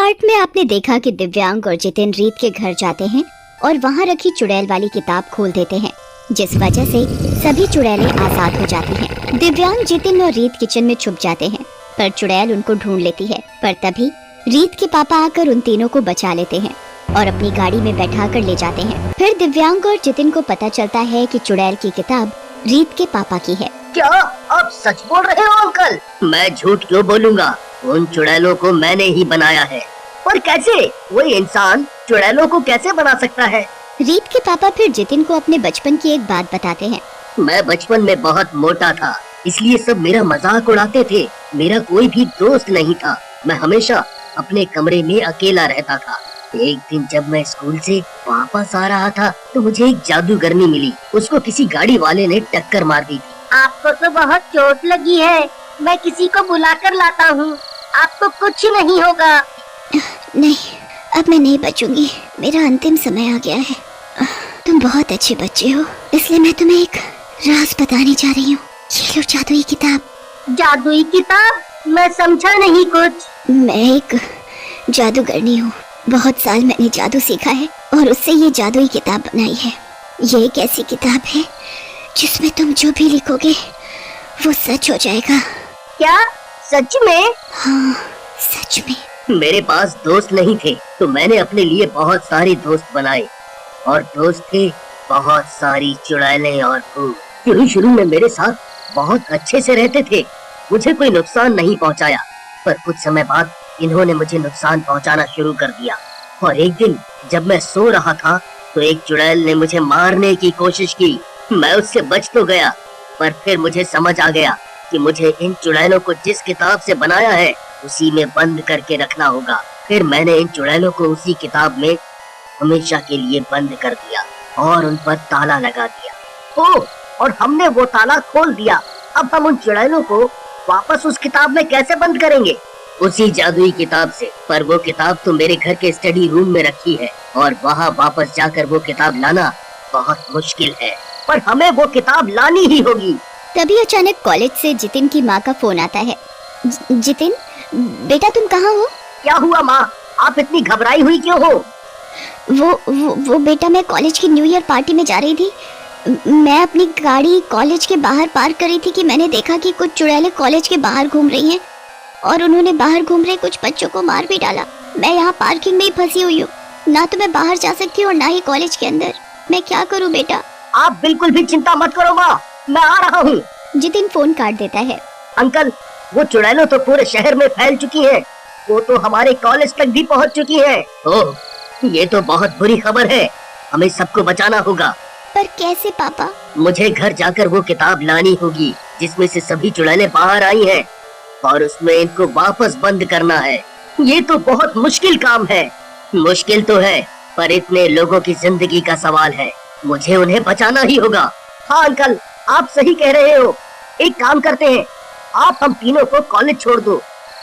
Part में आपने देखा कि दिव्यांग और जितिन रीत के घर जाते हैं और वहाँ रखी चुड़ैल वाली किताब खोल देते हैं, जिस वजह से सभी चुड़ैलें आजाद हो जाती हैं। दिव्यांग, जितिन और रीत किचन में छुप जाते हैं, पर चुड़ैल उनको ढूंढ लेती है। पर तभी रीत के पापा आकर उन तीनों को बचा लेते हैं और अपनी गाड़ी में बैठा कर ले जाते हैं। फिर दिव्यांग और जितिन को पता चलता है कि चुड़ैल की किताब रीत के पापा की है। क्या आप सच बोल रहे हो अंकल? मैं झूठ क्यों बोलूंगा? उन चुड़ैलों को मैंने ही बनाया है। पर कैसे? कोई इंसान चुड़ैलों को कैसे बना सकता है? रीत के पापा फिर जितिन को अपने बचपन की एक बात बताते हैं। मैं बचपन में बहुत मोटा था, इसलिए सब मेरा मजाक उड़ाते थे। मेरा कोई भी दोस्त नहीं था, मैं हमेशा अपने कमरे में अकेला रहता था। एक दिन जब मैं स्कूल से वापस आ रहा था तो मुझे एक जादूगरनी मिली। उसको किसी गाड़ी वाले ने टक्कर मार दी थी। आपको तो बहुत चोट लगी है, मैं किसी को बुलाकर लाता हूँ, आपको कुछ नहीं होगा। नहीं, अब मैं नहीं बचूंगी, मेरा अंतिम समय आ गया है। तुम बहुत अच्छे बच्चे हो, इसलिए मैं तुम्हें एक राज बताने जा रही हूँ। ये लो जादुई किताब। जादुई किताब? मैं समझा नहीं कुछ। मैं एक जादूगरनी हूँ, बहुत साल मैंने जादू सीखा है और उससे ये जादुई किताब बनाई है। ये एक ऐसी किताब है जिसमें तुम जो भी लिखोगे वो सच हो जाएगा। क्या सच में? हाँ, सच में। मेरे पास दोस्त नहीं थे तो मैंने अपने लिए बहुत सारे दोस्त बनाए, और दोस्त थे बहुत सारी चुड़ैलें और फूल। शुरू में मेरे साथ बहुत अच्छे से रहते थे, मुझे कोई नुकसान नहीं पहुंचाया। पर कुछ समय बाद इन्होंने मुझे नुकसान पहुंचाना शुरू कर दिया। और एक दिन जब मैं सो रहा था तो एक चुड़ैल ने मुझे मारने की कोशिश की। मैं उससे बच तो गया, पर फिर मुझे समझ आ गया कि मुझे इन चुड़ैलों को जिस किताब से बनाया है उसी में बंद करके रखना होगा। फिर मैंने इन चुड़ैलों को उसी किताब में हमेशा के लिए बंद कर दिया और उन पर ताला लगा दिया। ओह, और हमने वो ताला खोल दिया। अब हम उन चुड़ैलों को वापस उस किताब में कैसे बंद करेंगे? उसी जादुई किताब से। पर वो किताब तो मेरे घर के स्टडी रूम में रखी है और वहाँ वापस जाकर वो किताब लाना बहुत मुश्किल है। पर हमें वो किताब लानी ही होगी। तभी अचानक कॉलेज से जितिन की माँ का फोन आता है। जितिन, बेटा तुम कहाँ हो? क्या हुआ माँ, आप इतनी घबराई हुई क्यों हो? वो बेटा, मैं कॉलेज की न्यू ईयर पार्टी में जा रही थी। मैं अपनी गाड़ी कॉलेज के बाहर पार्क करी थी कि मैंने देखा कि कुछ चुड़ैलें कॉलेज के बाहर घूम रही हैं और उन्होंने बाहर घूम रहे कुछ बच्चों को मार भी डाला। मैं यहाँ पार्किंग में ही फंसी हुई हूँ, ना तो मैं बाहर जा सकती हूँ और ना ही कॉलेज के अंदर। मैं क्या करूँ बेटा? आप बिल्कुल भी चिंता मत करो माँ, मैं आ रहा हूँ। जितिन फोन काट देता है। अंकल, वो चुड़ैलें तो पूरे शहर में फैल चुकी हैं, वो तो हमारे कॉलेज तक भी पहुँच चुकी हैं। ओह, ये तो बहुत बुरी खबर है, हमें सबको बचाना होगा। पर कैसे पापा? मुझे घर जाकर वो किताब लानी होगी जिसमें से सभी चुड़ैलें बाहर आई हैं और उसमें इनको वापस बंद करना है। ये तो बहुत मुश्किल काम है। मुश्किल तो है, पर इतने लोगों की जिंदगी का सवाल है, मुझे उन्हें बचाना ही होगा। हाँ अंकल, आप सही कह रहे हो। एक काम करते हैं, आप हम तीनों को कॉलेज छोड़ दो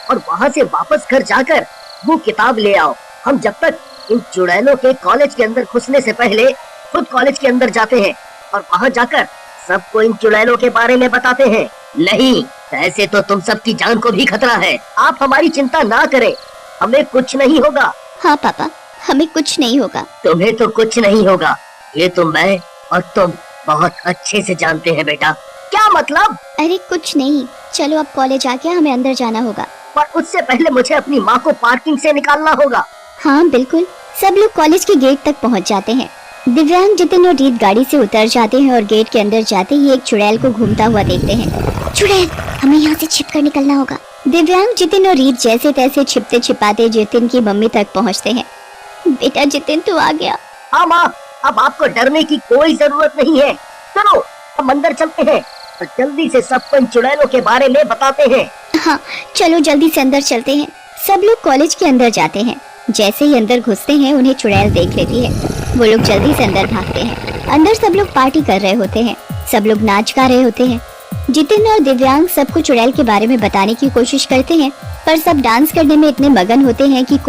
और वहाँ से वापस घर जाकर वो किताब ले आओ। हम जब तक इन चुड़ैलों के कॉलेज के अंदर घुसने से पहले खुद कॉलेज के अंदर जाते हैं और वहाँ जाकर सबको इन चुड़ैलों के बारे में बताते हैं। नहीं, ऐसे तो तुम सबकी जान को भी खतरा है। आप हमारी चिंता ना करें, हमें कुछ नहीं होगा। हाँ पापा, हमें कुछ नहीं होगा। तुम्हें तो कुछ नहीं होगा, ये तो मैं और तुम बहुत अच्छे से जानते हैं बेटा। क्या मतलब? अरे कुछ नहीं, चलो अब कॉलेज आके हमें अंदर जाना होगा। पर उससे पहले मुझे अपनी माँ को पार्किंग से निकालना होगा। हाँ बिल्कुल। सब लोग कॉलेज के गेट तक पहुँच जाते हैं। दिव्यांग, जितिन और रीत गाड़ी से उतर जाते हैं और गेट के अंदर जाते ही एक चुड़ैल को घूमता हुआ देखते हैं। चुड़ैल, हमें यहाँ से छिपकर निकलना होगा। दिव्यांग, जितिन और रीत जैसे तैसे छिपते छिपाते जितिन की मम्मी तक पहुँचते हैं। बेटा जितिन, तू आ गया। हाँ माँ, अब आपको डरने की कोई जरूरत नहीं है। चलो हम अंदर चलते हैं और जल्दी से सबको इन चुड़ैलों के बारे में बताते हैं। हाँ चलो जल्दी से अंदर चलते हैं। सब लोग कॉलेज के अंदर जाते हैं। जैसे ही अंदर घुसते हैं उन्हें चुड़ैल देख लेती है। वो लोग जल्दी से अंदर भागते हैं। अंदर सब लोग पार्टी कर रहे होते हैं, सब लोग नाच गा रहे होते हैं। जितिन और दिव्यांग सबको चुड़ैल के बारे में बताने की कोशिश करते हैं, पर सब डांस करने में इतने मगन होते हैं कि